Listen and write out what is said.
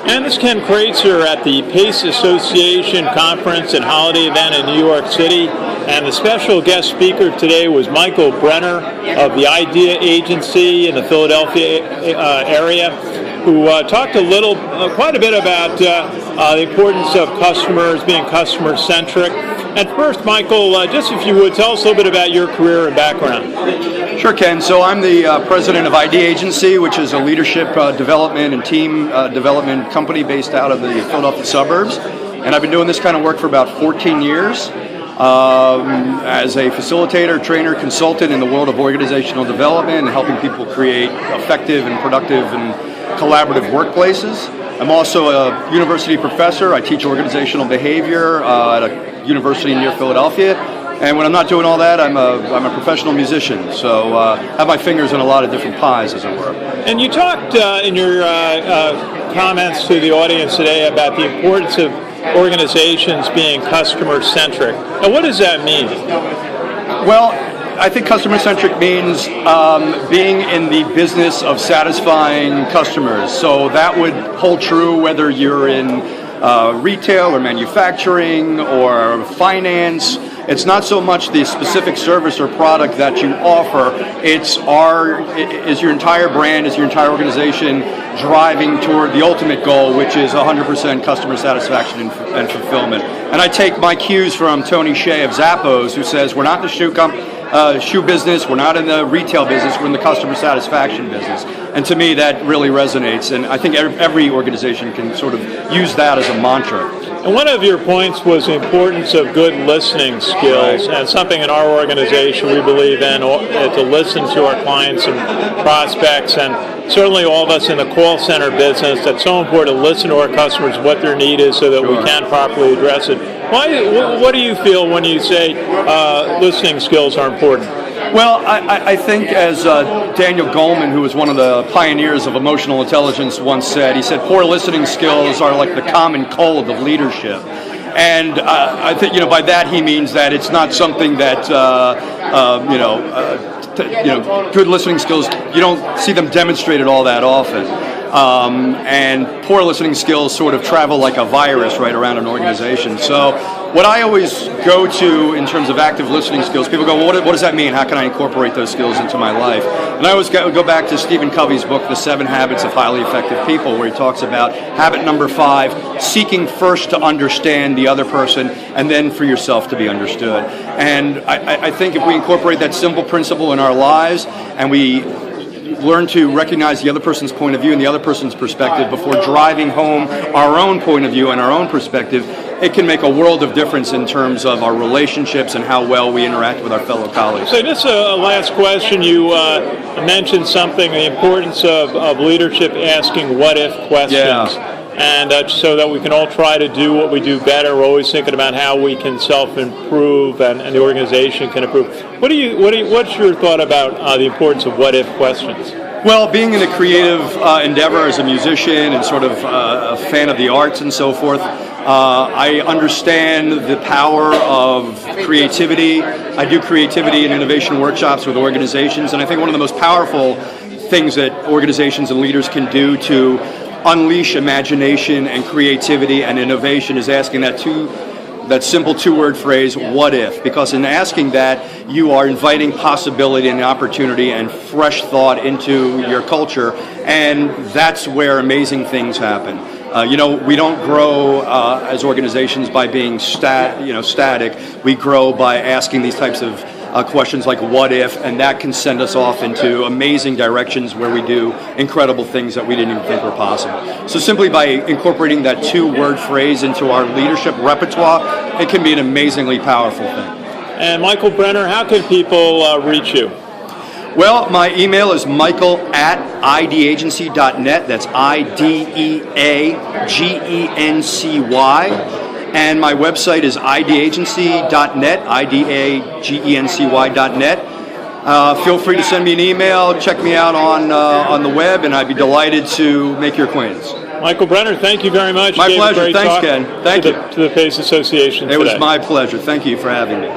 And this is Ken Kraetzer at the PACE Association Conference and Holiday Event in New York City. And the special guest speaker today was Michael Brenner of the IdeAgency in the Philadelphia area, who talked quite a bit about the importance of customers, being customer-centric. And first, Michael, just if you would, tell us a little bit about your career and background. Sure, Ken. So I'm the president of IdeAgency, which is a leadership development and team development company based out of the Philadelphia suburbs. And I've been doing this kind of work for about 14 years. As a facilitator, trainer, consultant in the world of organizational development and helping people create effective and productive and collaborative workplaces. I'm also a university professor. I teach organizational behavior at a university near Philadelphia. And when I'm not doing all that, I'm a professional musician. So I have my fingers in a lot of different pies, as it were. And you talked in your comments to the audience today about the importance of organizations being customer-centric. Now, what does that mean? Well, I think customer-centric means being in the business of satisfying customers. So that would hold true whether you're in retail or manufacturing or finance. It's not so much the specific service or product that you offer, is your entire brand, is your entire organization driving toward the ultimate goal, which is 100% customer satisfaction and fulfillment. And I take my cues from Tony Hsieh of Zappos, who says, we're not in the shoe business, we're not in the retail business, we're in the customer satisfaction business. And to me, that really resonates, and I think every organization can sort of use that as a mantra. And one of your points was the importance of good listening skills, and something in our organization we believe in, to listen to our clients and prospects, and certainly all of us in the call center business, that's so important to listen to our customers, what their need is, so that we can properly address it. What do you feel when you say listening skills are important? Well, I think as Daniel Goleman, who was one of the pioneers of emotional intelligence, once said, he said, poor listening skills are like the common cold of leadership. And I think, by that he means that it's not something that, good listening skills, you don't see them demonstrated all that often. And poor listening skills sort of travel like a virus right around an organization. So what I always go to in terms of active listening skills, people go, well, what does that mean? How can I incorporate those skills into my life? And I always go back to Stephen Covey's book, The 7 Habits of Highly Effective People, where he talks about habit number 5, seeking first to understand the other person and then for yourself to be understood. And I think if we incorporate that simple principle in our lives and we learn to recognize the other person's point of view and the other person's perspective before driving home our own point of view and our own perspective, it can make a world of difference in terms of our relationships and how well we interact with our fellow colleagues. So just a last question. You mentioned something, the importance of leadership asking what-if questions. Yeah. And so that we can all try to do what we do better. We're always thinking about how we can self-improve and the organization can improve. What's your thought about the importance of what-if questions? Well, being in a creative endeavor as a musician and sort of a fan of the arts and so forth, I understand the power of creativity. I do creativity and innovation workshops with organizations, and I think one of the most powerful things that organizations and leaders can do to unleash imagination and creativity and innovation is asking that simple two-word phrase, what if? Because in asking that, you are inviting possibility and opportunity and fresh thought into your culture, and that's where amazing things happen. We don't grow as organizations by being static. We grow by asking these types of questions like what if, and that can send us off into amazing directions where we do incredible things that we didn't even think were possible. So simply by incorporating that two-word phrase into our leadership repertoire, it can be an amazingly powerful thing. And Michael Brenner, how can people reach you? Well, my email is michael@ideagency.net. That's IDEAGENCY. And my website is ideagency.net, IDEAGENCY.net. Feel free to send me an email, check me out on the web, and I'd be delighted to make your acquaintance. Michael Brenner, thank you very much. My pleasure. Thanks, Ken. Thank you. To the PACE Association today. It was my pleasure. Thank you for having me.